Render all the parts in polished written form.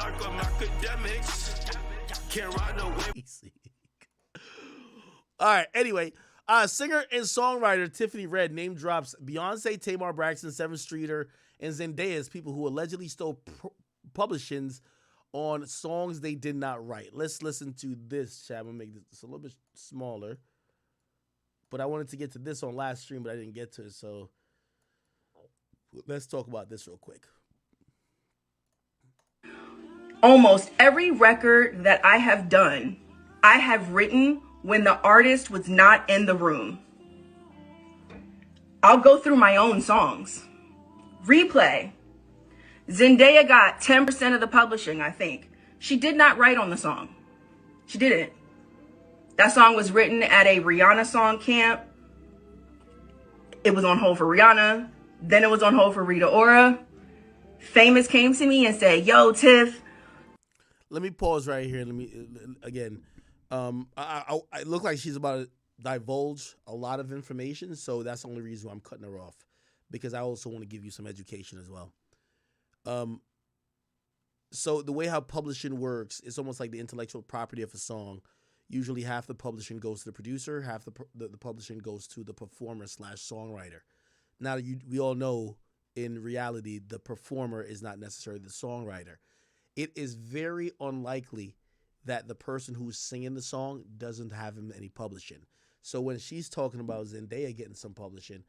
mark, I'm academics. Can't ride no wave. All right, anyway, singer and songwriter Tiffany Red name drops Beyonce, Tamar Braxton, Seventh Streeter, and Zendaya as people who allegedly stole publishings on songs they did not write. Let's listen to this, chat. I'm going to make this a little bit smaller. But I wanted to get to this on last stream, but I didn't get to it, so let's talk about this real quick. Almost every record that I have done, I have written when the artist was not in the room. I'll go through my own songs. Replay. Zendaya got 10% of the publishing, I think. She did not write on the song. She didn't. That song was written at a Rihanna song camp. It was on hold for Rihanna. Then it was on hold for Rita Ora. Famous came to me and said, yo, Tiff. Let me pause right here. Again, I look like she's about to divulge a lot of information, so that's the only reason why I'm cutting her off, because I also want to give you some education as well. So the way how publishing works, it's almost like the intellectual property of a song. Usually half the publishing goes to the producer, half the publishing goes to the performer / songwriter. Now, we all know in reality, the performer is not necessarily the songwriter. It is very unlikely that the person who's singing the song doesn't have any publishing. So when she's talking about Zendaya getting some publishing,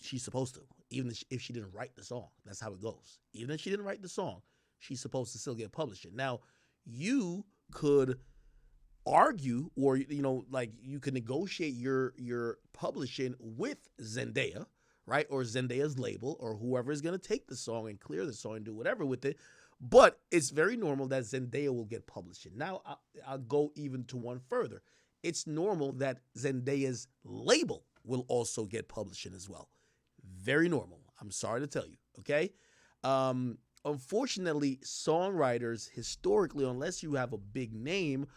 she's supposed to, even if she didn't write the song. That's how it goes. Even if she didn't write the song, she's supposed to still get publishing. Now, you could argue, or like you could negotiate your publishing with Zendaya, right? Or Zendaya's label, or whoever is going to take the song and clear the song and do whatever with it. But it's very normal that Zendaya will get publishing. Now, I'll go even to one further. It's normal that Zendaya's label will also get publishing as well. Very normal. I'm sorry to tell you, okay? Unfortunately, songwriters, historically, unless you have a big name,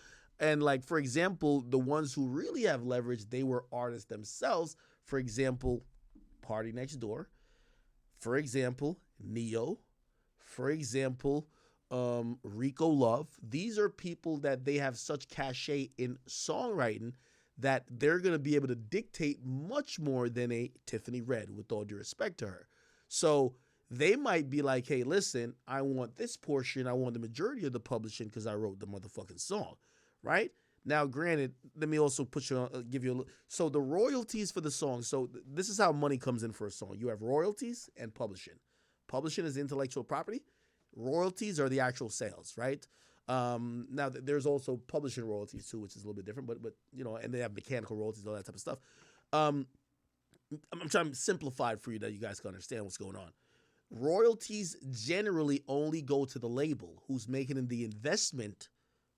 and like, for example, the ones who really have leverage, they were artists themselves. For example, Party Next Door. For example, Neo. For example, Rico Love. These are people that they have such cachet in songwriting that they're going to be able to dictate much more than a Tiffany Red, with all due respect to her. So they might be like, hey, listen, I want this portion. I want the majority of the publishing because I wrote the motherfucking song, right? Now, granted, let me also give you a little. So the royalties for the song. So this is how money comes in for a song. You have royalties and publishing. Publishing is intellectual property. Royalties are the actual sales, right? Now, there's also publishing royalties too, which is a little bit different, but and they have mechanical royalties, all that type of stuff. I'm trying to simplify it for you that you guys can understand what's going on. Royalties generally only go to the label who's making the investment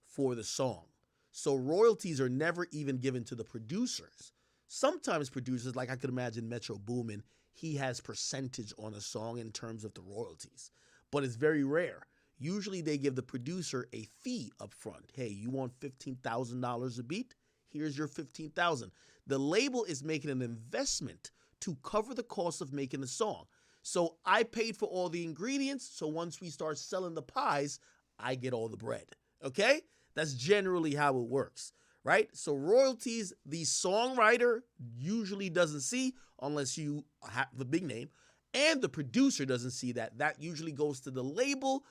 for the song. So royalties are never even given to the producers. Sometimes producers, like I could imagine Metro Boomin, he has percentage on a song in terms of the royalties, but it's very rare. Usually they give the producer a fee up front. Hey, you want $15,000 a beat? Here's your $15,000. The label is making an investment to cover the cost of making the song. So I paid for all the ingredients, so once we start selling the pies, I get all the bread, okay? That's generally how it works, right? So royalties, the songwriter usually doesn't see unless you have the big name, and the producer doesn't see that. That usually goes to the label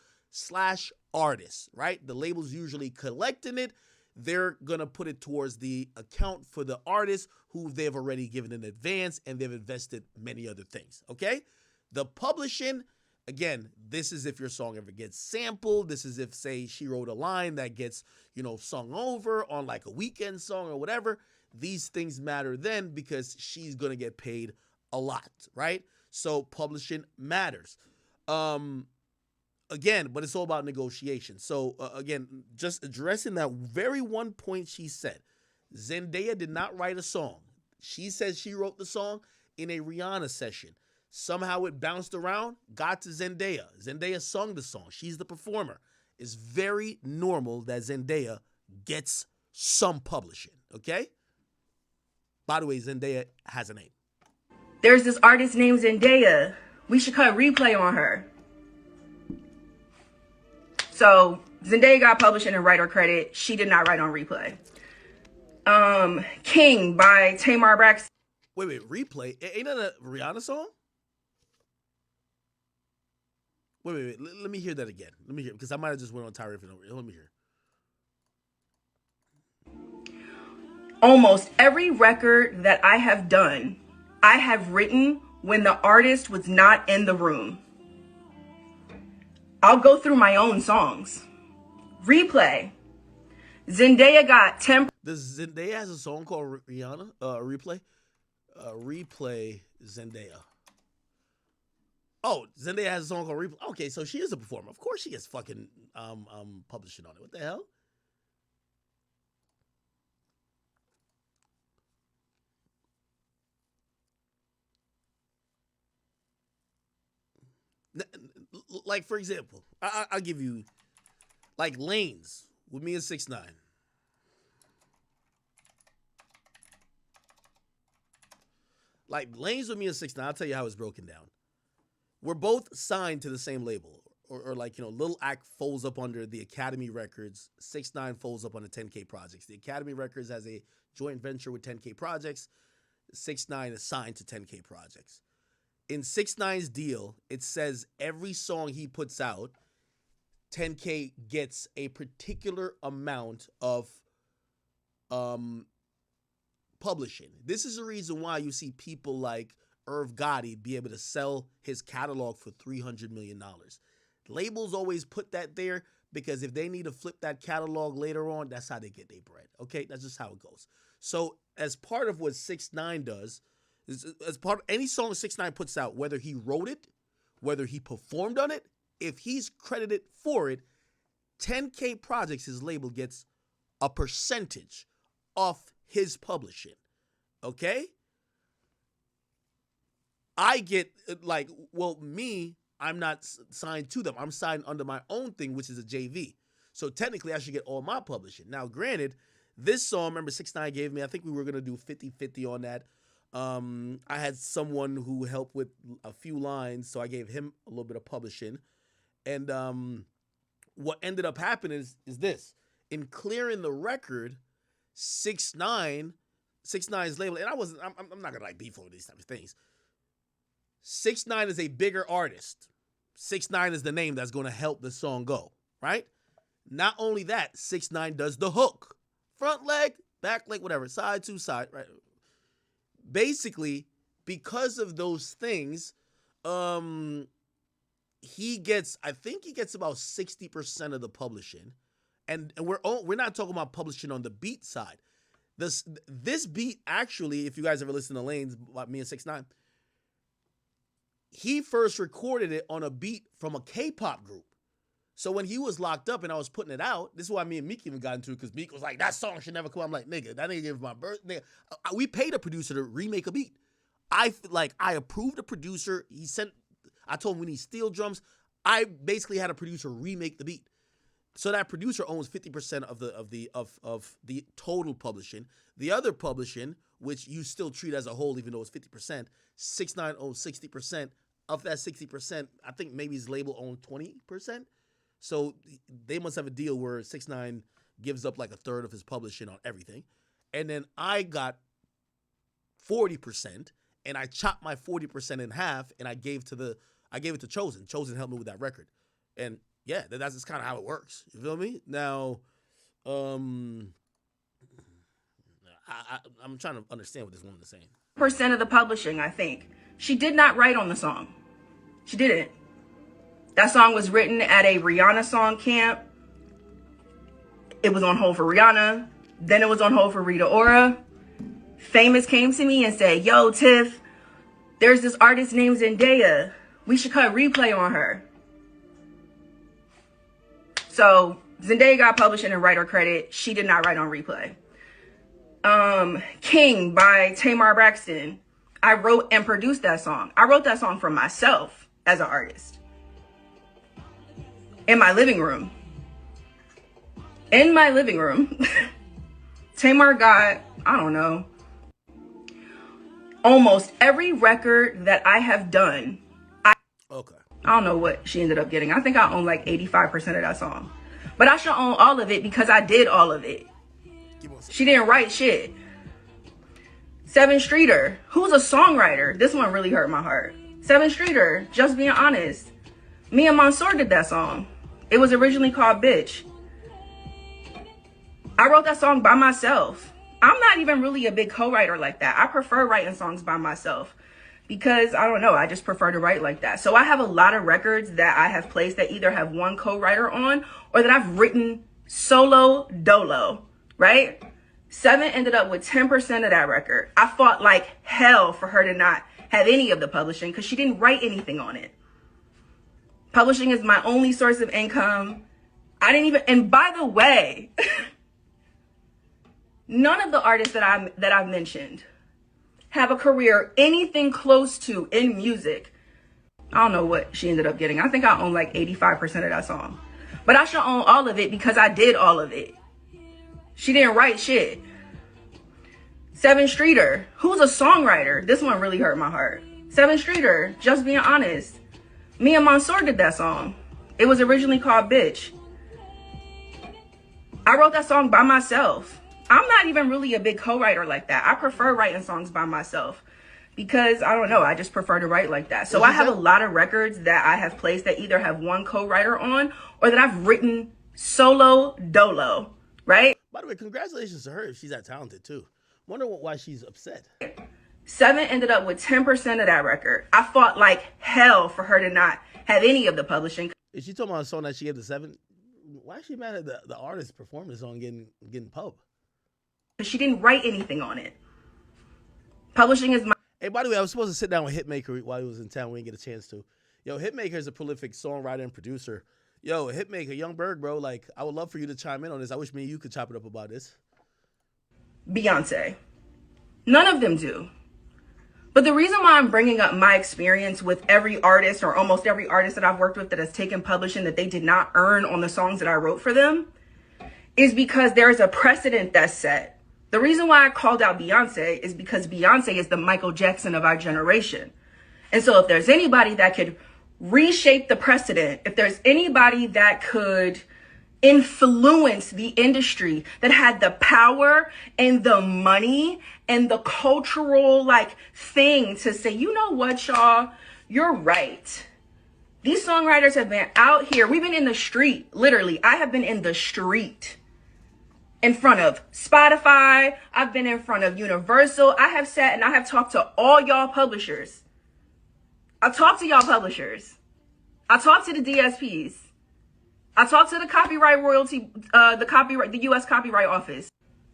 / artist, right? The label's usually collecting it. They're going to put it towards the account for the artist who they've already given in advance, and they've invested many other things, okay? The publishing, again, this is if your song ever gets sampled. This is if, say, she wrote a line that gets, sung over on like a weekend song or whatever. These things matter then because she's going to get paid a lot, right? So publishing matters. Again, but it's all about negotiation. So again, just addressing that very one point she said, Zendaya did not write a song. She says she wrote the song in a Rihanna session. Somehow it bounced around, got to Zendaya. Zendaya sung the song. She's the performer. It's very normal that Zendaya gets some publishing, okay? By the way, Zendaya has a name. There's this artist named Zendaya. We should cut replay on her. So Zendaya got published in a writer credit. She did not write on Replay. King by Tamar Braxton. Wait, Replay? Ain't that a Rihanna song? Wait. Let me hear that again. Let me hear, because I might have just went on tirade. Let me hear. Almost every record that I have done, I have written when the artist was not in the room. I'll go through my own songs. Replay. Zendaya got 10. Does Zendaya has a song called Rihanna? Replay? Replay Zendaya. Oh, Zendaya has a song called Replay. Okay, so she is a performer. Of course she gets fucking publishing on it. What the hell? Like, for example, I'll give you, like, Lanes with me and 6ix9ine. Like, Lanes with me and 6ix9ine, I'll tell you how it's broken down. We're both signed to the same label. Or like, you know, Lil Act folds up under the Academy Records. 6ix9ine folds up on the 10K Projects. The Academy Records has a joint venture with 10K Projects. 6ix9ine is signed to 10K Projects. In 6ix9ine's deal, it says every song he puts out, 10K gets a particular amount of publishing. This is the reason why you see people like Irv Gotti be able to sell his catalog for $300 million. Labels always put that there because if they need to flip that catalog later on, that's how they get their bread. Okay, that's just how it goes. So as part of what 6ix9ine does, as part of any song 6ix9ine puts out, whether he wrote it, whether he performed on it, if he's credited for it, 10K Projects, his label, gets a percentage off his publishing. Okay? I get, like, well, me, I'm not signed to them. I'm signed under my own thing, which is a JV. So technically, I should get all my publishing. Now, granted, this song, remember 6ix9ine gave me, I think we were going to do 50-50 on that. I had someone who helped with a few lines, so I gave him a little bit of publishing. And what ended up happening is this. In clearing the record, 6ix9ine's label, and I'm not gonna like beef over these types of things. 6ix9ine is a bigger artist. 6ix9ine is the name that's gonna help the song go, right? Not only that, 6ix9ine does the hook. Front leg, back leg, whatever, side to side, right? Basically, because of those things, he gets, I think he gets about 60% of the publishing. And we're not talking about publishing on the beat side. This beat, actually, if you guys ever listen to Lanes, like me and 6ix9ine, he first recorded it on a beat from a K-pop group. So when he was locked up and I was putting it out, this is why me and Meek even got into it, because Meek was like, that song should never come out. I'm like, nigga, that ain't give my birthday. We paid a producer to remake a beat. I approved a producer. I told him we need steel drums. I basically had a producer remake the beat. So that producer owns 50% of the total publishing. The other publishing, which you still treat as a whole, even though it's 50%, 6ix9ine owns 60%. Of that 60%, I think maybe his label owned 20%. So they must have a deal where 6ix9ine gives up like a third of his publishing on everything. And then I got 40%, and I chopped my 40% in half, and I gave it to Chosen. Chosen helped me with that record. And yeah, that's just kind of how it works. You feel me? Now, I'm trying to understand what this woman is saying. Percent of the publishing, I think. She did not write on the song. She didn't. That song was written at a Rihanna song camp. It was on hold for Rihanna. Then it was on hold for Rita Ora. Famous came to me and said, yo, Tiff, there's this artist named Zendaya. We should cut Replay on her. So Zendaya got published in a writer credit. She did not write on Replay. King by Tamar Braxton. I wrote and produced that song. I wrote that song for myself as an artist. In my living room. Tamar got, I don't know, almost every record that I have done. Okay. I don't know what she ended up getting. I think I own like 85% of that song. But I should own all of it because I did all of it. She didn't write shit. Seven Streeter, who's a songwriter. This one really hurt my heart. Seven Streeter, just being honest. Me and Mansour did that song. It was originally called Bitch. I wrote that song by myself. I'm not even really a big co-writer like that. I prefer writing songs by myself because I don't know, I just prefer to write like that. So I have a lot of records that I have placed that either have one co-writer on or that I've written solo dolo, right? Seven ended up with 10% of that record. I fought like hell for her to not have any of the publishing because she didn't write anything on it. Publishing is my only source of income. I didn't even, and by the way, none of the artists that I've mentioned have a career anything close to in music. I don't know what she ended up getting. I think I own like 85% of that song. But I should own all of it because I did all of it. She didn't write shit. Seven Streeter, who's a songwriter. This one really hurt my heart. Seven Streeter, just being honest. Me and Mansour did that song. It was originally called Bitch. I wrote that song by myself. I'm not even really a big co-writer like that. I prefer writing songs by myself because I don't know, I just prefer to write like that. So I have a lot of records that I have placed that either have one co-writer on or that I've written solo dolo, right? By the way, congratulations to her if she's that talented too. Wonder why she's upset. Seven ended up with 10% of that record. I fought like hell for her to not have any of the publishing. Is she talking about a song that she gave the 7? Why is she mad at the artist performing the song getting pub? She didn't write anything on it. Publishing is my... Hey, by the way, I was supposed to sit down with Hitmaker while he was in town. We didn't get a chance to. Yo, Hitmaker is a prolific songwriter and producer. Yo, Hitmaker, Young Berg, bro. Like, I would love for you to chime in on this. I wish me and you could chop it up about this. Beyonce. None of them do. But the reason why I'm bringing up my experience with every artist or almost every artist that I've worked with that has taken publishing that they did not earn on the songs that I wrote for them is because there is a precedent that's set. The reason why I called out Beyonce is because Beyonce is the Michael Jackson of our generation. And so if there's anybody that could reshape the precedent, if there's anybody that could influence the industry, that had the power and the money and the cultural thing to say, you know what, y'all, you're right. These songwriters have been out here. We've been in the street, literally. I have been in the street. In front of Spotify, I've been in front of Universal. I have sat and I have talked to all y'all publishers. I talked to y'all publishers. I talked to the DSPs. I talked to the copyright royalty, the U.S. Copyright Office.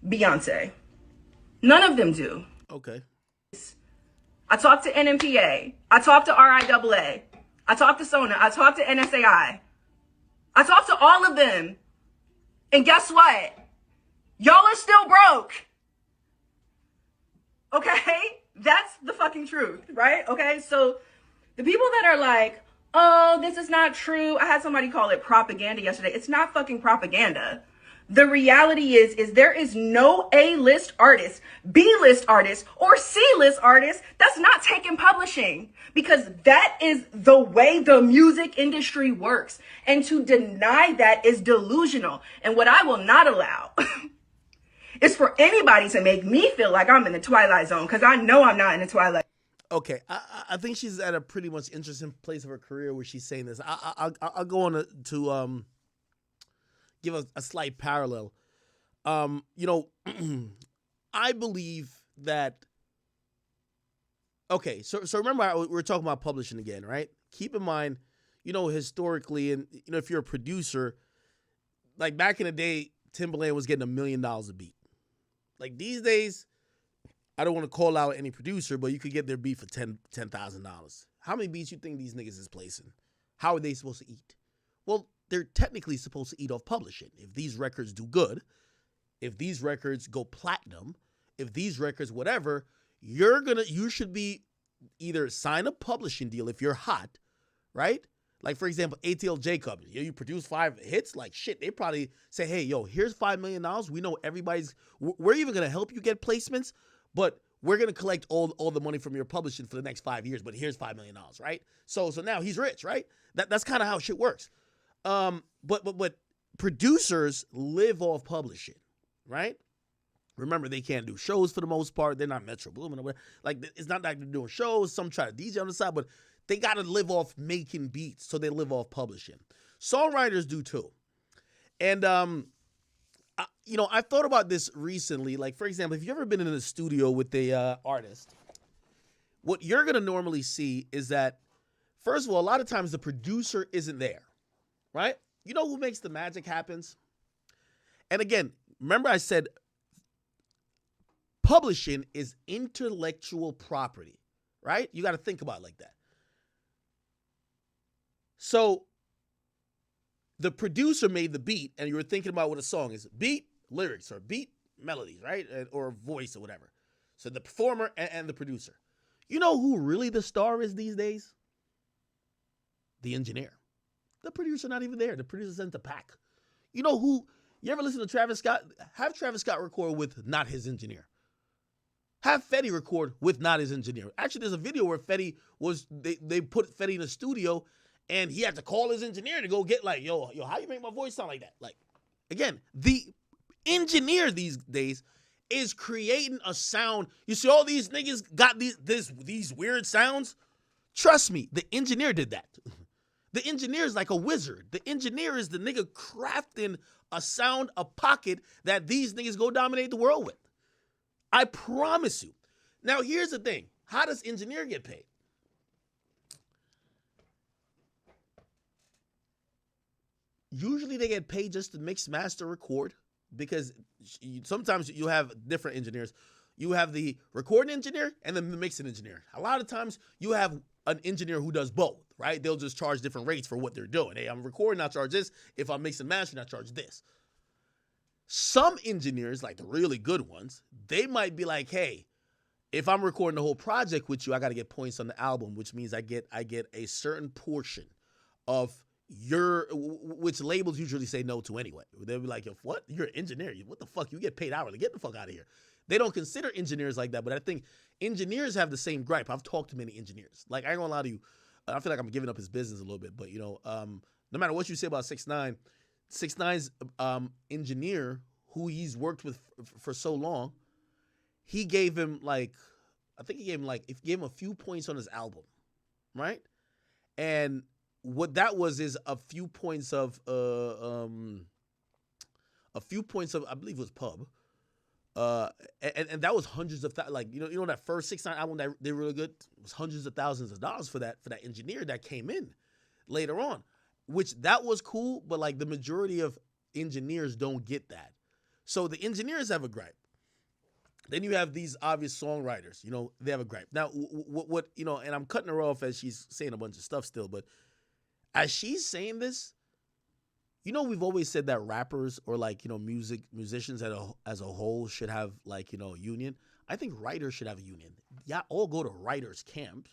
Beyonce. None of them do. Okay. I talked to NMPA. I talked to RIAA. I talked to SONA. I talked to NSAI. I talked to all of them. And guess what? Y'all are still broke. Okay? That's the fucking truth, right? Okay? So the people that are like, oh, this is not true. I had somebody call it propaganda yesterday. It's not fucking propaganda. The reality is there is no A-list artist, B-list artist, or C-list artist that's not taking publishing, because that is the way the music industry works. And to deny that is delusional. And what I will not allow is for anybody to make me feel like I'm in the Twilight Zone, because I know I'm not in the Twilight. Okay, I think she's at a pretty much interesting place of her career where she's saying this. I'll go on to give a slight parallel. I believe that. Okay, so remember we're talking about publishing again, right? Keep in mind, historically, and if you're a producer, like back in the day, Timbaland was getting $1 million a beat. Like these days, I don't want to call out any producer, but you could get their beat for $10,000. How many beats you think these niggas is placing? How are they supposed to eat? Well, they're technically supposed to eat off publishing. If these records do good, if these records go platinum, if these records whatever, you should be either sign a publishing deal if you're hot, right? Like, for example, ATL Jacob, you produce 5 hits, like shit, they probably say, hey, yo, here's $5 million. We know we're even going to help you get placements, but we're going to collect all the money from your publishing for the next 5 years, but here's $5 million, right? So now he's rich, right? That's kind of how shit works. But producers live off publishing, right? Remember, they can't do shows for the most part. They're not Metro Boomin or whatever. Like, it's not like they're doing shows. Some try to DJ on the side, but they got to live off making beats, so they live off publishing. Songwriters do too. And, I thought about this recently. Like, for example, if you've ever been in a studio with a artist, what you're going to normally see is that, first of all, a lot of times the producer isn't there, right? You know who makes the magic happens? And again, remember I said publishing is intellectual property, right? You got to think about it like that. So the producer made the beat, and you were thinking about what a song is. Beat, lyrics, or beat, melodies, right? Or voice or whatever. So the performer and the producer. You know who really the star is these days? The engineer. The producer not even there. The producer sent the pack. You know who? You ever listen to Travis Scott? Have Travis Scott record with not his engineer. Have Fetty record with not his engineer. Actually, there's a video where Fetty was, they put Fetty in a studio, and he had to call his engineer to go get like, yo, how you make my voice sound like that? Like, again, the engineer these days is creating a sound. You see all these niggas got these weird sounds? Trust me, the engineer did that. The engineer is like a wizard. The engineer is the nigga crafting a sound, a pocket that these niggas go dominate the world with. I promise you. Now, here's the thing. How does engineer get paid? Usually they get paid just to mix, master, record, because sometimes you have different engineers. You have the recording engineer and then the mixing engineer. A lot of times you have an engineer who does both, right? They'll just charge different rates for what they're doing. Hey, I'm recording, I charge this. If I'm mixing and mastering, I charge this. Some engineers, like the really good ones, they might be like, hey, if I'm recording the whole project with you, I got to get points on the album, which means I get a certain portion of which labels usually say no to anyway. They'll be like, yo, what? You're an engineer. What the fuck? You get paid hourly. Get the fuck out of here. They don't consider engineers like that, but I think engineers have the same gripe. I've talked to many engineers. Like, I ain't gonna lie to you. I feel like I'm giving up his business a little bit, but no matter what you say about 6ix9ine, 6ix9ine's engineer, who he's worked with for so long, he gave him he gave him a few points on his album, right? And what that was is a few points of I believe it was Pub. And that was hundreds of that first 6ix9ine album that they were really good, it was hundreds of thousands of dollars for that engineer that came in later on, which that was cool, but like the majority of engineers don't get that. So the engineers have a gripe. Then you have these obvious songwriters, they have a gripe. Now, what and I'm cutting her off as she's saying a bunch of stuff still, but as she's saying this, we've always said that rappers or musicians as a whole should have union. I think writers should have a union. Y'all all go to writers camp.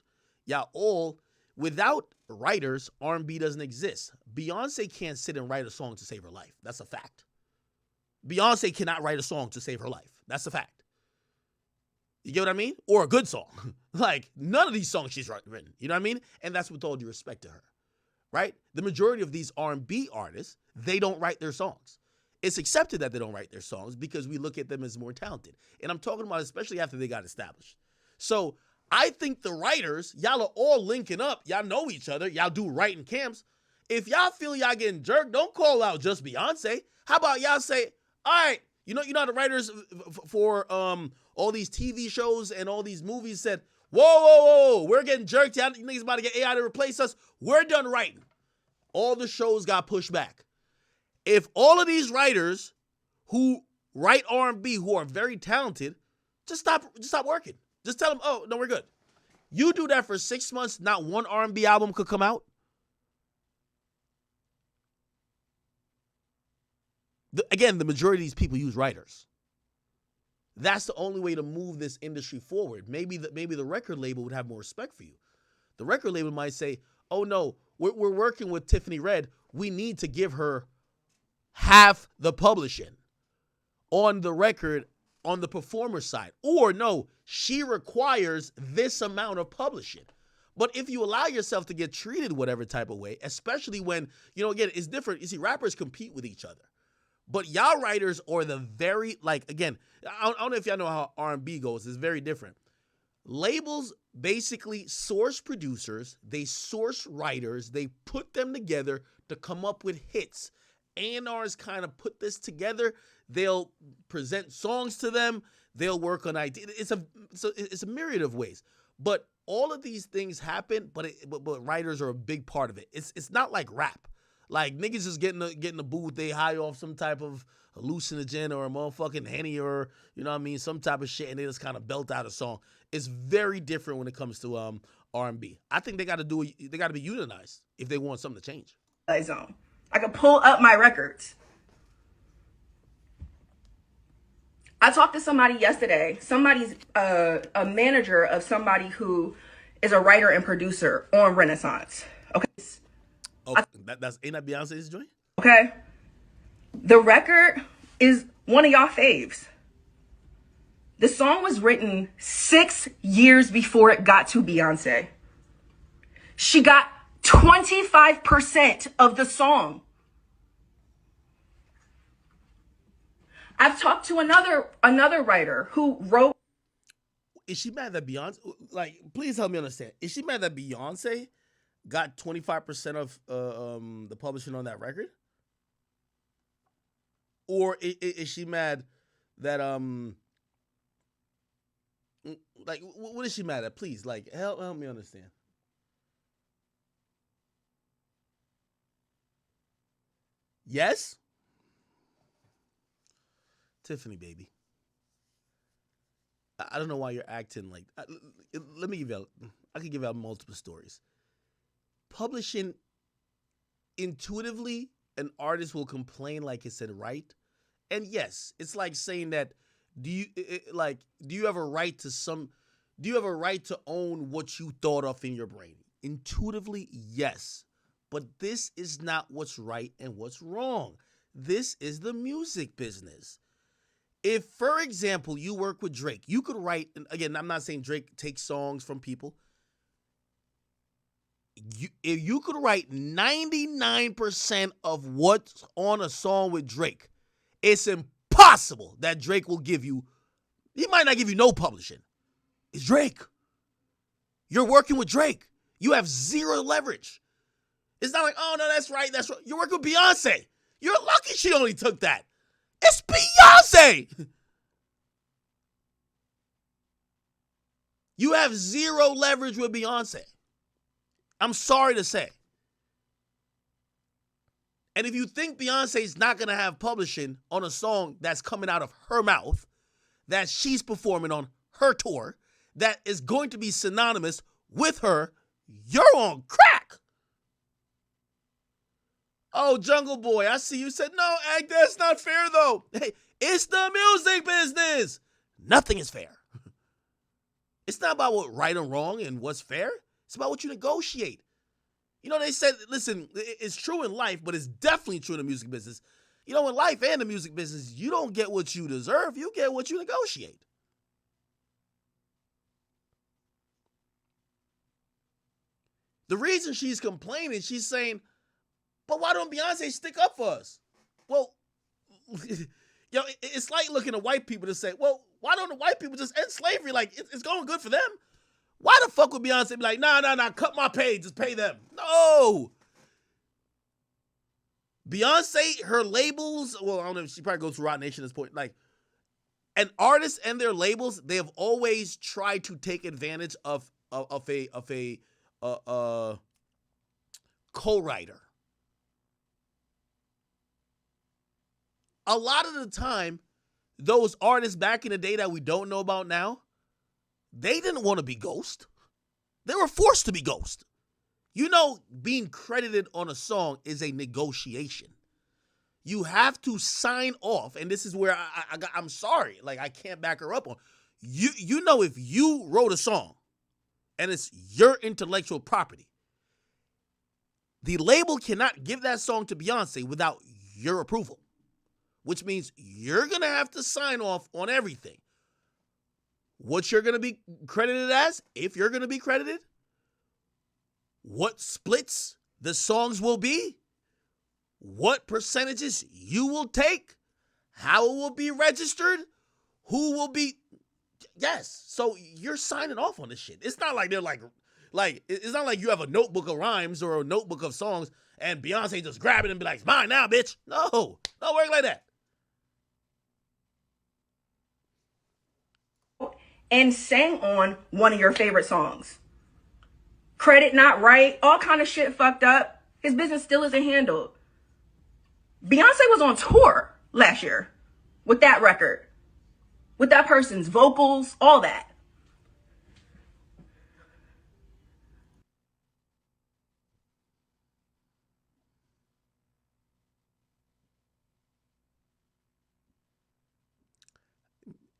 Y'all all, without writers, R&B doesn't exist. Beyonce can't sit and write a song to save her life. That's a fact. Beyonce cannot write a song to save her life. That's a fact. You get what I mean? Or a good song. Like, none of these songs she's written. You know what I mean? And that's with all due respect to her. Right? The majority of these R&B artists, they don't write their songs. It's accepted that they don't write their songs because we look at them as more talented. And I'm talking about especially after they got established. So I think the writers, y'all are all linking up. Y'all know each other. Y'all do writing camps. If y'all feel y'all getting jerked, don't call out just Beyonce. How about y'all say, all right, you know the writers for all these TV shows and all these movies said, whoa, we're getting jerked. Y'all niggas about to get AI to replace us. We're done writing. All the shows got pushed back. If all of these writers who write R&B, who are very talented, just stop working. Just tell them, oh, no, we're good. You do that for 6 months, not one R&B album could come out. Again, the majority of these people use writers. That's the only way to move this industry forward. Maybe the record label would have more respect for you. The record label might say, oh, no, we're working with Tiffany Red. We need to give her half the publishing on the record on the performer side. Or no, she requires this amount of publishing. But if you allow yourself to get treated whatever type of way, especially when, again, it's different. You see, rappers compete with each other. But y'all writers are the very, again, I don't know if y'all know how R&B goes. It's very different. Labels basically source producers. They source writers. They put them together to come up with hits. A&Rs kind of put this together. They'll present songs to them. They'll work on ideas. It's a myriad of ways. But all of these things happen, but writers are a big part of it. It's not like rap. Like niggas just get in the booth, they high off some type of hallucinogen or a motherfucking Henny or, some type of shit, and they just kind of belt out a song. It's very different when it comes to R&B. I think they got to be unionized if they want something to change. Zone. I could pull up my records. I talked to somebody yesterday. Somebody's a manager of somebody who is a writer and producer on Renaissance. Okay. Oh, ain't that Beyonce's joint? Okay. The record is one of y'all faves. The song was written 6 years before it got to Beyonce. She got 25% of the song. I've talked to another writer who wrote. Is she mad that Beyonce, please help me understand. Is she mad that Beyonce got 25% of the publishing on that record? Or is she mad that, what is she mad at? Please, help me understand. Yes? Tiffany, baby. I don't know why you're acting like. Let me give you. I could give out multiple stories. Publishing, intuitively, an artist will complain like it's in right, and yes, it's like saying that. Do you have a right to Do you have a right to own what you thought of in your brain? Intuitively, yes, but this is not what's right and what's wrong. This is the music business. If, for example, you work with Drake, you could write, and again, I'm not saying Drake takes songs from people. If you could write 99% of what's on a song with Drake, it's impossible that Drake will give you, he might not give you no publishing. It's Drake. You're working with Drake. You have zero leverage. It's not like, oh, no, that's right. You're working with Beyonce. You're lucky she only took that. It's Beyonce. You have zero leverage with Beyonce. I'm sorry to say. And if you think Beyonce's not going to have publishing on a song that's coming out of her mouth, that she's performing on her tour, that is going to be synonymous with her, you're on crack. Oh, Jungle Boy, I see you said, no, Ag, that's not fair, though. Hey, it's the music business. Nothing is fair. It's not about what right or wrong and what's fair. It's about what you negotiate. They said, listen, it's true in life, but it's definitely true in the music business. In life and the music business, you don't get what you deserve. You get what you negotiate. The reason she's complaining, she's saying, but why don't Beyonce stick up for us? Well, it's like looking at white people to say, well, why don't the white people just end slavery? Like, it's going good for them. Why the fuck would Beyonce be like, nah, cut my pay, just pay them? No. Beyonce, her labels, well, I don't know if she probably goes through Roc Nation at this point. Like, an artist and their labels, they have always tried to take advantage of a co-writer. A lot of the time, those artists back in the day that we don't know about now, they didn't want to be Ghost. They were forced to be Ghost. Being credited on a song is a negotiation. You have to sign off, and this is where I'm sorry, I can't back her up on. If you wrote a song, and it's your intellectual property, the label cannot give that song to Beyonce without your approval. which means you're going to have to sign off on everything. What you're going to be credited as, if you're going to be credited, what splits the songs will be, what percentages you will take, how it will be registered, who will be. Yes. So you're signing off on this shit. It's not like they're like it's not like you have a notebook of rhymes or a notebook of songs and Beyonce just grab it and be like, it's mine now, bitch. No, don't work like that. And sang on one of your favorite songs. Credit not right, all kind of shit fucked up. His business still isn't handled. Beyonce was on tour last year with that record, with that person's vocals, all that.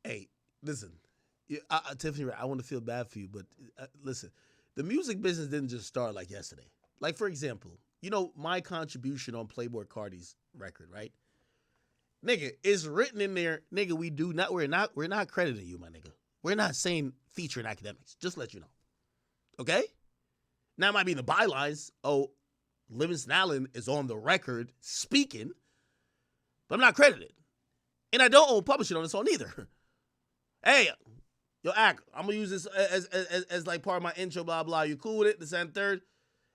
Hey, listen, Tiffany Red, I want to feel bad for you, but listen, the music business didn't just start like yesterday. Like, for example, you know, my contribution on Playboi Carti's record, right? Nigga, it's written in there, nigga, we're not crediting you, my nigga. We're not saying featuring Akademiks, just to let you know. Okay? Now it might be in the bylines, oh, Livingston Allen is on the record speaking, but I'm not credited. And I don't own publishing on this song either. Hey, yo, Ak, I'm gonna use this as like part of my intro, blah, blah. You cool with it? This and third.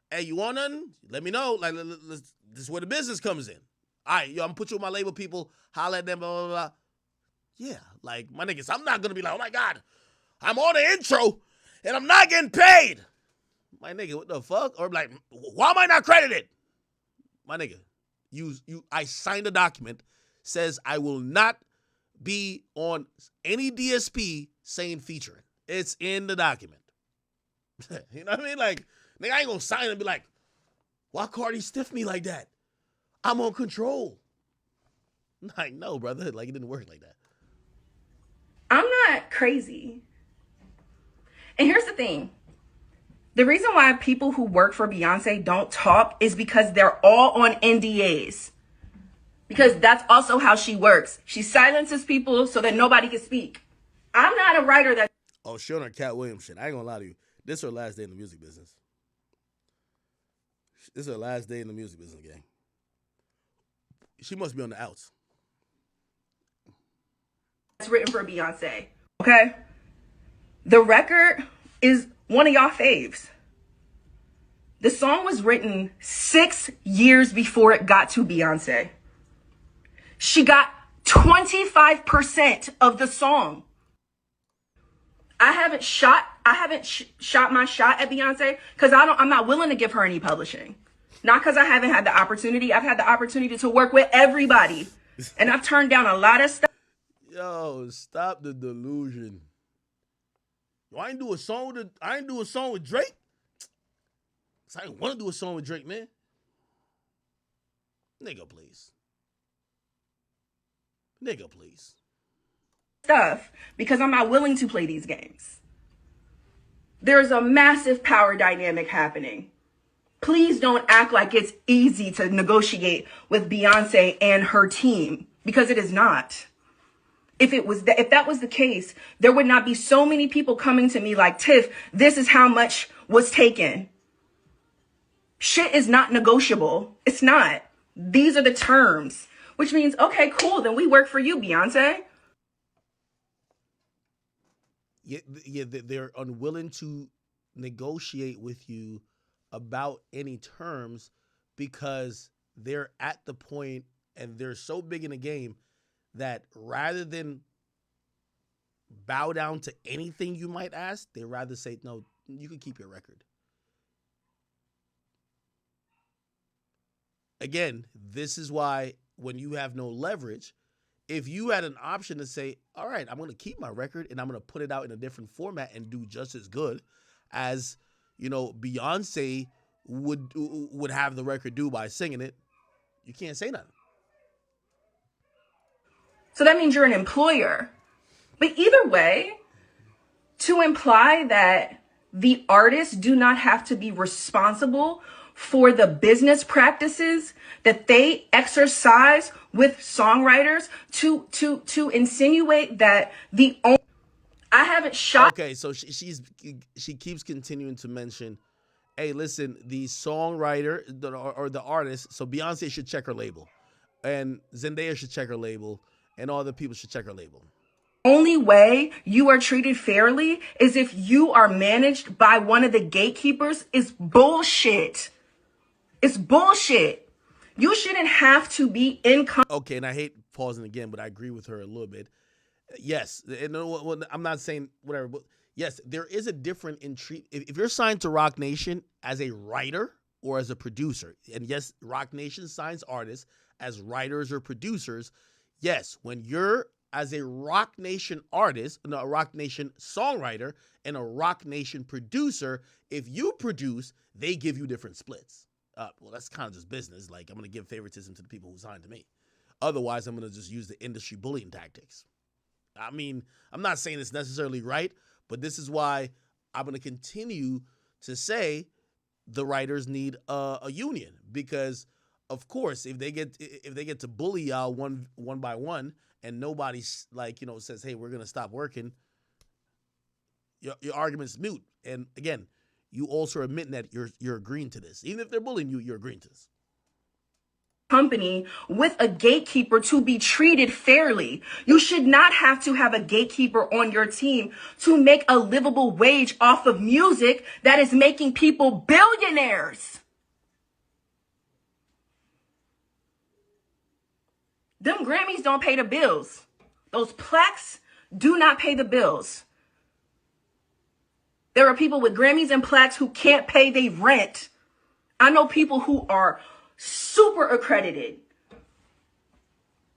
Hey, you want nothing? Let me know. Like, this is where the business comes in. All right, yo, I'm gonna put you with my label people, holla at them, blah, blah, blah. Yeah, like, my niggas, I'm not gonna be like, oh my God, I'm on the intro and I'm not getting paid. My nigga, what the fuck? Or like, why am I not credited? My nigga, I signed a document, says I will not be on any DSP saying featuring. It's in the document. You know what I mean? Like, nigga, I ain't gonna sign and be like, why Cardi stiff me like that? I'm on control. Like, no, brother. Like, it didn't work like that. I'm not crazy. And here's the thing. The reason why people who work for Beyonce don't talk is because they're all on NDAs. Because that's also how she works. She silences people so that nobody can speak. I'm not a writer that... Oh, she on her Cat Williams shit. I ain't gonna lie to you. This is her last day in the music business. This is her last day in the music business, gang. She must be on the outs. It's written for Beyonce, okay? The record is one of y'all faves. The song was written 6 years before it got to Beyonce. She got 25% of the song. I haven't shot my shot at Beyonce because I'm not willing to give her any publishing. Not because I haven't had the opportunity. I've had the opportunity to work with everybody. And I've turned down a lot of stuff. Yo, stop the delusion. I ain't do a song with Drake. I didn't want to do a song with Drake, man. Nigga, please. Nigga, please. Stuff because I'm not willing to play these games. There's a massive power dynamic happening. Please don't act like it's easy to negotiate with Beyonce and her team because it is not. If that was the case, there would not be so many people coming to me like, Tiff, this is how much was taken. Shit is not negotiable. It's not. These are the terms, which means, okay, cool. Then we work for you, Beyonce. Yeah, they're unwilling to negotiate with you about any terms because they're at the point and they're so big in the game that rather than bow down to anything you might ask, they rather say, no, you can keep your record. Again, this is why when you have no leverage, if you had an option to say, all right, I'm going to keep my record and I'm going to put it out in a different format and do just as good as, you know, Beyonce would have the record do by singing it, you can't say nothing. So that means you're an employer. But either way, to imply that the artists do not have to be responsible for the business practices that they exercise with songwriters to insinuate that I haven't shot. Okay, so she keeps continuing to mention, hey, listen, the songwriter or the artist, so Beyonce should check her label, and Zendaya should check her label, and all the people should check her label. Only way you are treated fairly is if you are managed by one of the gatekeepers. Is bullshit. It's bullshit. You shouldn't have to be in. Okay, and I hate pausing again, but I agree with her a little bit. Yes, and I'm not saying whatever, but yes, there is a different in treat. If you're signed to Rock Nation as a writer or as a producer, and yes, Rock Nation signs artists as writers or producers. Yes, when you're as a Rock Nation artist, no, a Rock Nation songwriter, and a Rock Nation producer, if you produce, they give you different splits. Well, that's kind of just business. Like, I'm going to give favoritism to the people who signed to me. Otherwise, I'm going to just use the industry bullying tactics. I mean, I'm not saying it's necessarily right, but this is why I'm going to continue to say the writers need a union, because, of course, if they get to bully y'all one by one, and nobody says, hey, we're going to stop working, your argument's moot. And again, you also admit that you're agreeing to this. Even if they're bullying you, you're agreeing to this. Company with a gatekeeper to be treated fairly. You should not have to have a gatekeeper on your team to make a livable wage off of music that is making people billionaires. Them Grammys don't pay the bills. Those plaques do not pay the bills. There are people with Grammys and plaques who can't pay their rent. I know people who are super accredited,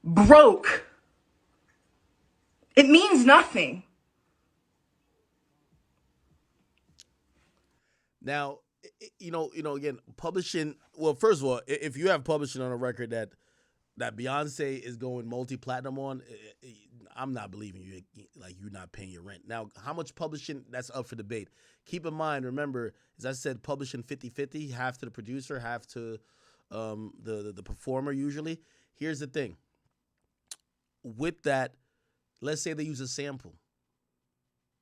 broke. It means nothing. Now, again, publishing. Well, first of all, if you have publishing on a record that Beyonce is going multi-platinum on, I'm not believing you. Like, you're not paying your rent. Now, how much publishing? That's up for debate. Keep in mind, remember, as I said, publishing 50-50, half to the producer, half to the performer usually. Here's the thing. With that, let's say they use a sample.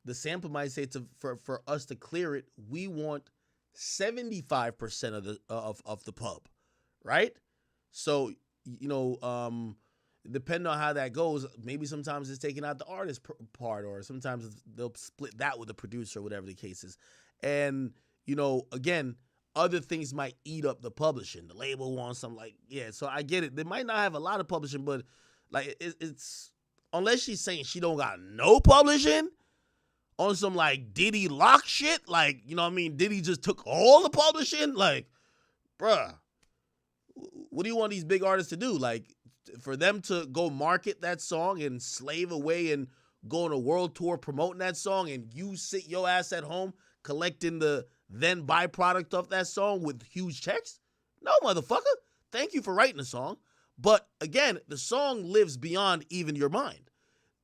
The sample might say for us to clear it, we want 75% of the pub, right? So, depending on how that goes, maybe sometimes it's taking out the artist part, or sometimes they'll split that with the producer, whatever the case is. And, again, other things might eat up the publishing. The label wants some, so I get it. They might not have a lot of publishing, but it's unless she's saying she don't got no publishing on some Diddy lock shit, Diddy just took all the publishing, bruh, what do you want these big artists to do? For them to go market that song and slave away and go on a world tour promoting that song, and you sit your ass at home collecting the then byproduct of that song with huge checks? No, motherfucker. Thank you for writing the song. But again, the song lives beyond even your mind.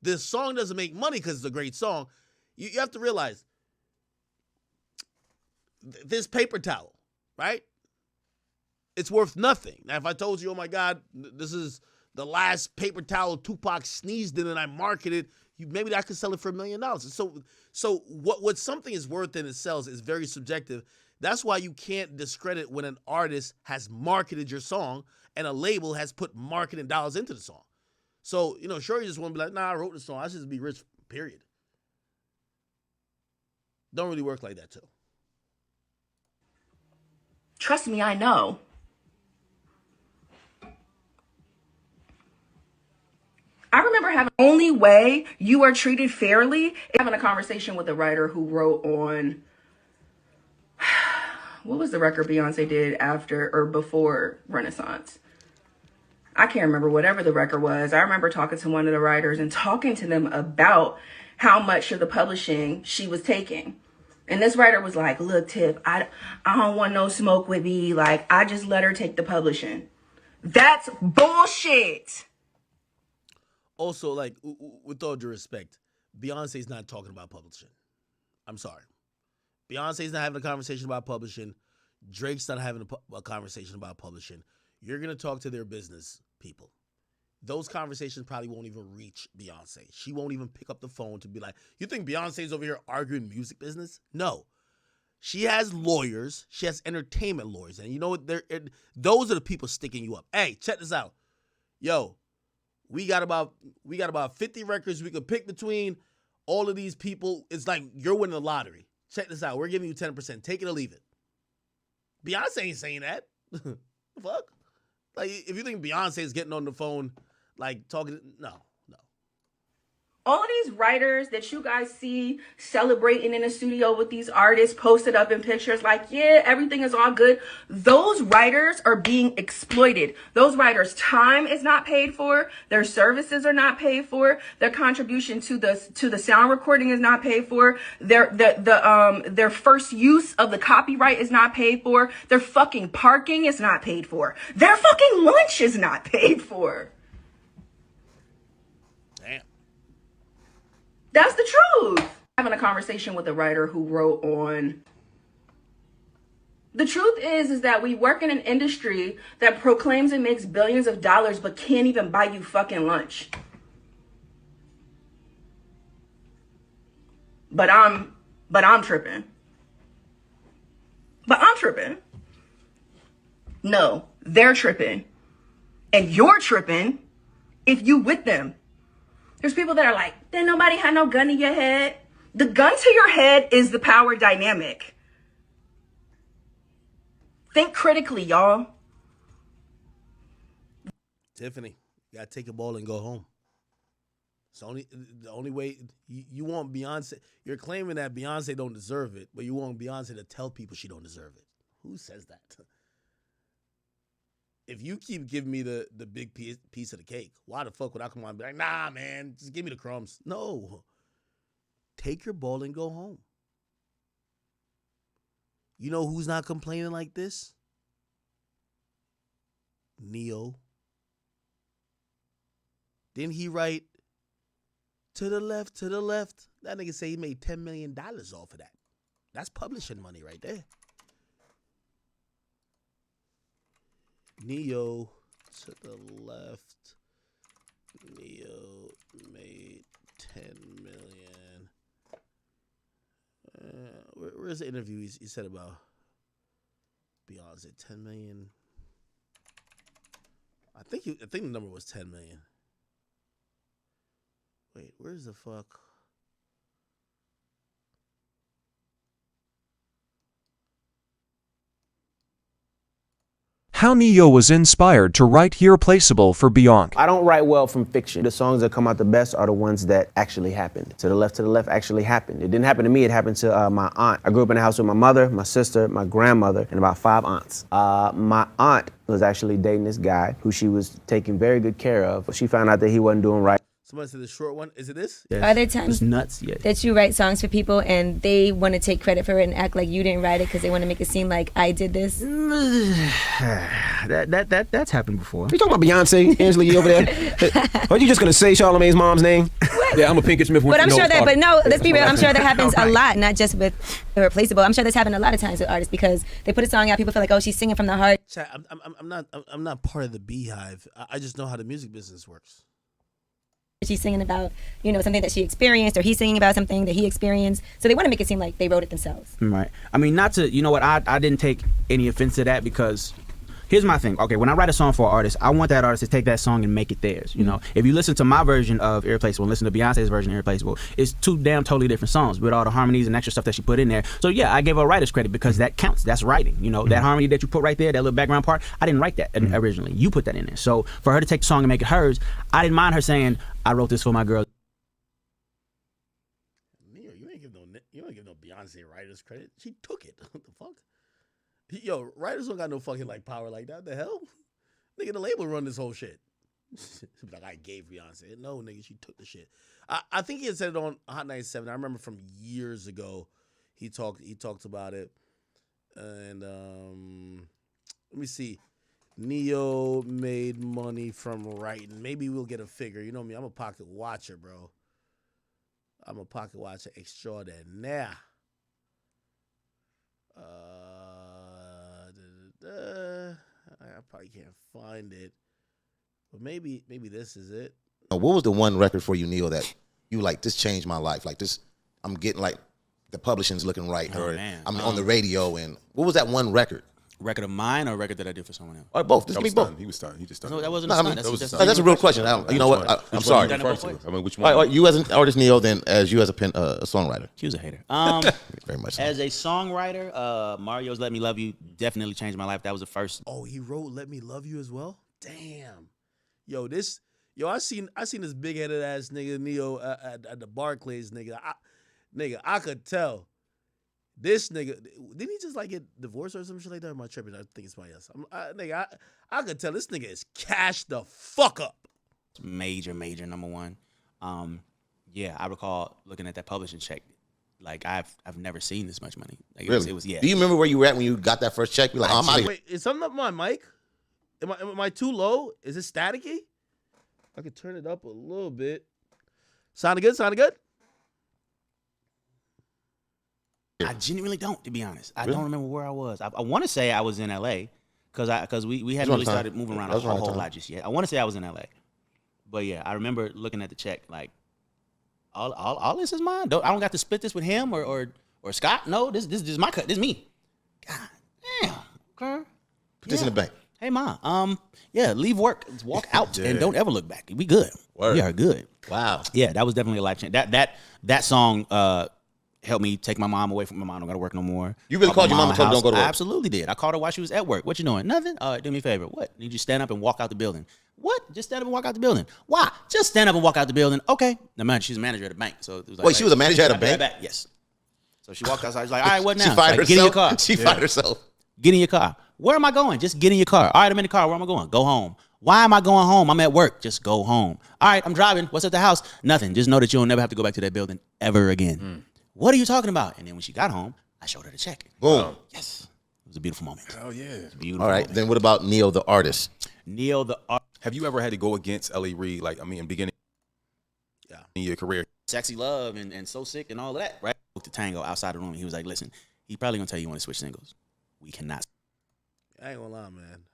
This song doesn't make money because it's a great song. You have to realize this paper towel, right? It's worth nothing. Now, if I told you, oh my God, this is the last paper towel Tupac sneezed in and I marketed, maybe I could sell it for $1 million. So what something is worth and it sells is very subjective. That's why you can't discredit when an artist has marketed your song and a label has put marketing dollars into the song. So, sure, you just want to be like, nah, I wrote the song, I should just be rich, period. Don't really work like that, too. Trust me, I know. I remember having only way you are treated fairly is having a conversation with a writer who wrote on what was the record Beyonce did after or before Renaissance? I can't remember whatever the record was. I remember talking to one of the writers and talking to them about how much of the publishing she was taking. And this writer was like, look, Tiff, I don't want no smoke with me. I just let her take the publishing. That's bullshit. Also, with all due respect, Beyonce's not talking about publishing. I'm sorry. Beyonce's not having a conversation about publishing. Drake's not having a conversation about publishing. You're going to talk to their business people. Those conversations probably won't even reach Beyonce. She won't even pick up the phone to be like, you think Beyonce's over here arguing music business? No. She has lawyers. She has entertainment lawyers. And you know what? Those are the people sticking you up. Hey, check this out. Yo, we got about 50 records we could pick between. All of these people, it's like you're winning the lottery. Check this out. We're giving you 10%. Take it or leave it. Beyonce ain't saying that. Fuck. Like, if you think Beyonce is getting on the phone, like, talking, no. All of these writers that you guys see celebrating in the studio with these artists posted up in pictures like, yeah, everything is all good. Those writers are being exploited. Those writers' time is not paid for. Their services are not paid for. Their contribution to the sound recording is not paid for. Their first use of the copyright is not paid for. Their fucking parking is not paid for. Their fucking lunch is not paid for. Damn. That's the truth. Having a conversation with a writer who wrote on. The truth is that we work in an industry that proclaims it makes billions of dollars but can't even buy you fucking lunch. But I'm tripping. But I'm tripping. No, they're tripping. And you're tripping if you with them. There's people that are like, then nobody had no gun to your head. The gun to your head is the power dynamic. Think critically, y'all. Tiffany, you gotta take a ball and go home. It's the only way you want Beyonce. You're claiming that Beyonce don't deserve it, but you want Beyonce to tell people she don't deserve it. Who says that? If you keep giving me the big piece of the cake, why the fuck would I come on and be like, nah, man, just give me the crumbs? No. Take your ball and go home. You know who's not complaining like this? Neo. Didn't he write, to the left, to the left? That nigga say he made $10 million off of that. That's publishing money right there. Neo, to the left. Neo made 10 million. Where's the interview he said about Beyonce? 10 million. I think the number was 10 million. Wait, where's the fuck? How Ne-Yo was inspired to write Irreplaceable for Beyonce. I don't write well from fiction. The songs that come out the best are the ones that actually happened. To the left actually happened. It didn't happen to me, it happened to my aunt. I grew up in a house with my mother, my sister, my grandmother, and about 5 aunts. My aunt was actually dating this guy who she was taking very good care of. She found out that he wasn't doing right. Somebody said the short one. Is it this? Yes. Are there times nuts, that you write songs for people and they want to take credit for it and act like you didn't write it because they want to make it seem like I did this? That's happened before. You talking about Beyonce, Angela Yee over there? Are you just gonna say Charlamagne's mom's name? Yeah, I'm a Pinkett Smith. But I'm sure that. But no, let's be real. I'm sure that happens a lot, not just with Irreplaceable. I'm sure that's happened a lot of times with artists because they put a song out, people feel like, oh, she's singing from the heart. Chat, I'm not part of the beehive. I just know how the music business works. She's singing about, something that she experienced, or he's singing about something that he experienced. So they want to make it seem like they wrote it themselves. Right. I mean, not to, I didn't take any offense to that because here's my thing. Okay, when I write a song for an artist, I want that artist to take that song and make it theirs. If you listen to my version of Irreplaceable and listen to Beyonce's version of Irreplaceable, it's two damn totally different songs with all the harmonies and extra stuff that she put in there. So yeah, I gave her writer's credit because that counts. That's writing. That harmony that you put right there, that little background part, I didn't write that originally. You put that in there. So for her to take the song and make it hers, I didn't mind her saying, I wrote this for my girl. You don't give no Beyonce writer's credit. She took it. What the fuck? Yo, writers don't got no fucking power like that. The hell? Nigga, the label run this whole shit. Like, I gave Beyonce. No, nigga, she took the shit. I think he had said it on Hot 97. I remember from years ago he talked about it. And let me see. Neo made money from writing. Maybe we'll get a figure. You know me, I'm a pocket watcher, bro. I'm a pocket watcher extraordinaire. I probably can't find it, but maybe this is it. What was the one record for you, Neil, that you like? This changed my life. Like this, I'm getting like the publishing's looking right, or man. I'm on the radio. And what was that one record? Record of mine or a record that I did for someone else? Or both. This can be both. He was stunned. He just stunned. No, that wasn't No, a I stunt. mean, That's that's a real question. You know what? I'm sorry. done it both ways? I mean, which one? All right, you as an artist, Neil, then as you as a songwriter. She was a hater. Very much so. As a songwriter, Mario's "Let Me Love You" definitely changed my life. That was the first. Oh, he wrote "Let Me Love You" as well. Damn. I seen this big headed ass nigga Neo at the Barclays nigga. I could tell. This nigga, didn't he just like get divorced or some shit like that? Am I tripping? I think it's somebody else. I could tell this nigga is cashed the fuck up. Major number one. Yeah, I recall looking at that publishing check. Like I've never seen this much money. Like Really? it was yeah. Do you remember where you were at when you got that first check? You're like, I'm out of here. Wait, is something up my mic? Am I too low? Is it staticky? I could turn it up a little bit. Sounded good? I genuinely don't, to be honest. I don't remember where I was. I want to say I was in LA because we hadn't really started moving around a whole lot just yet. I want to say I was in LA, but yeah, I remember looking at the check like, all this is mine. I don't got to split this with him or Scott. No, this is my cut. This is me. God damn, okay. Put this in the bank. Hey ma, yeah, leave work, walk out, and don't ever look back. We good. Word. We are good. Wow. Yeah, that was definitely a life change. That song helped me take my mom away from my mom. Don't got to work no more. You really called your mom and told her don't go to work? I absolutely did. I called her while she was at work. What you doing? Nothing. All right, do me a favor. What? Need you stand up and walk out the building? What? Just stand up and walk out the building. Why? Just stand up and walk out the building. Okay. Now, man, she's a manager at a bank. So it was like, Wait, she was a manager at a bank? Right back. Yes. So she walked outside. She's like, all right, what now? She fired herself. Get in your car. She fired herself. Get in your car. Where am I going? Just get in your car. All right, I'm in the car. Where am I going? Go home. Why am I going home? I'm at work. Just go home. All right, I'm driving. What's at the house? Nothing. Just know that you'll never have to go back to that building ever again. What are you talking about? And then when she got home, I showed her the check. Boom. Yes. It was a beautiful moment. Oh yeah. Beautiful. All right, moment. then what about Neil, the artist? Neil the Have you ever had to go against L.A. Reid? Like, I mean, in the beginning, in your career. Sexy Love and So Sick and all of that, right? To Tango outside the room. He was like, listen, he probably gonna tell you want to switch singles. We cannot. I ain't gonna lie, man.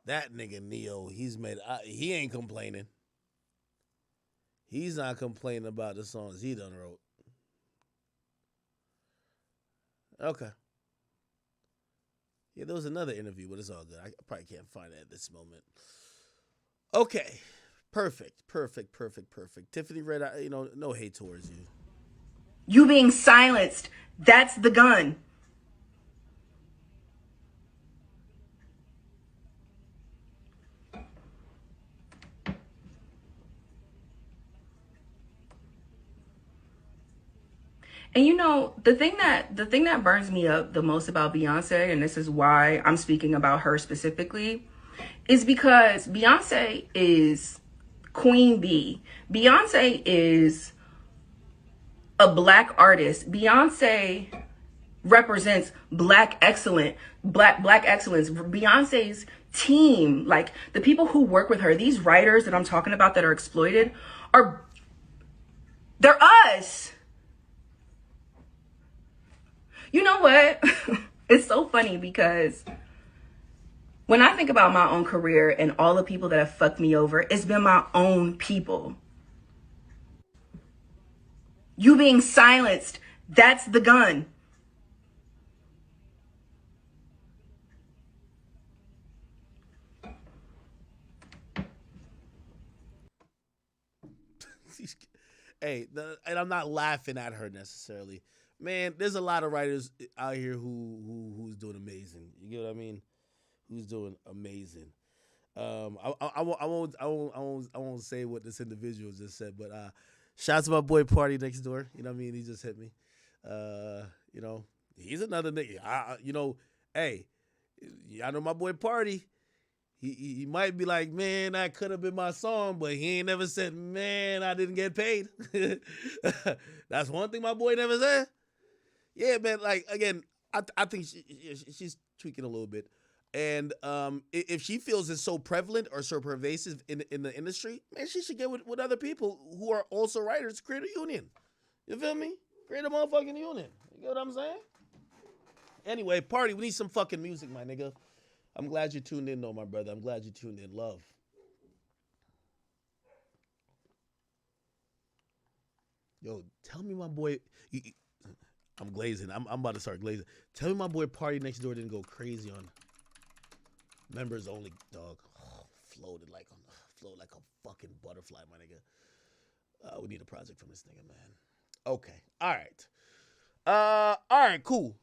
That nigga Neo, he ain't complaining. He's not complaining about the songs he done wrote. Okay. Yeah, there was another interview, but it's all good. I probably can't find it at this moment. Okay. Perfect. Tiffany Red, no hate towards you. You being silenced, that's the gun. And the thing that burns me up the most about Beyonce, and this is why I'm speaking about her specifically, is because Beyonce is Queen Bee. Beyonce is a black artist. Beyonce represents black excellence. Beyonce's team, like the people who work with her, these writers that I'm talking about that are exploited, they're us. You know what? It's so funny because when I think about my own career and all the people that have fucked me over, it's been my own people. You being silenced, that's the gun. Hey, and I'm not laughing at her necessarily. Man, there's a lot of writers out here who's doing amazing. You get what I mean? Who's doing amazing. I won't say what this individual just said, but shout out to my boy Party Next Door. You know what I mean? He just hit me. He's another nigga. Hey, I know my boy Party. He might be like, man, that could have been my song, but he ain't never said, man, I didn't get paid. That's one thing my boy never said. Yeah, man. Like again, I think she's tweaking a little bit, and if she feels it's so prevalent or so pervasive in the industry, man, she should get with other people who are also writers, create a union. You feel me? Create a motherfucking union. You get what I'm saying? Anyway, Party, we need some fucking music, my nigga. I'm glad you tuned in, though, my brother. I'm glad you tuned in. Love. Yo, tell me my boy. I'm glazing. I'm about to start glazing. Tell me my boy Party Next Door didn't go crazy on members only, dog. Oh, floated like a fucking butterfly, my nigga. We need a project from this nigga, man. Okay. All right. Cool.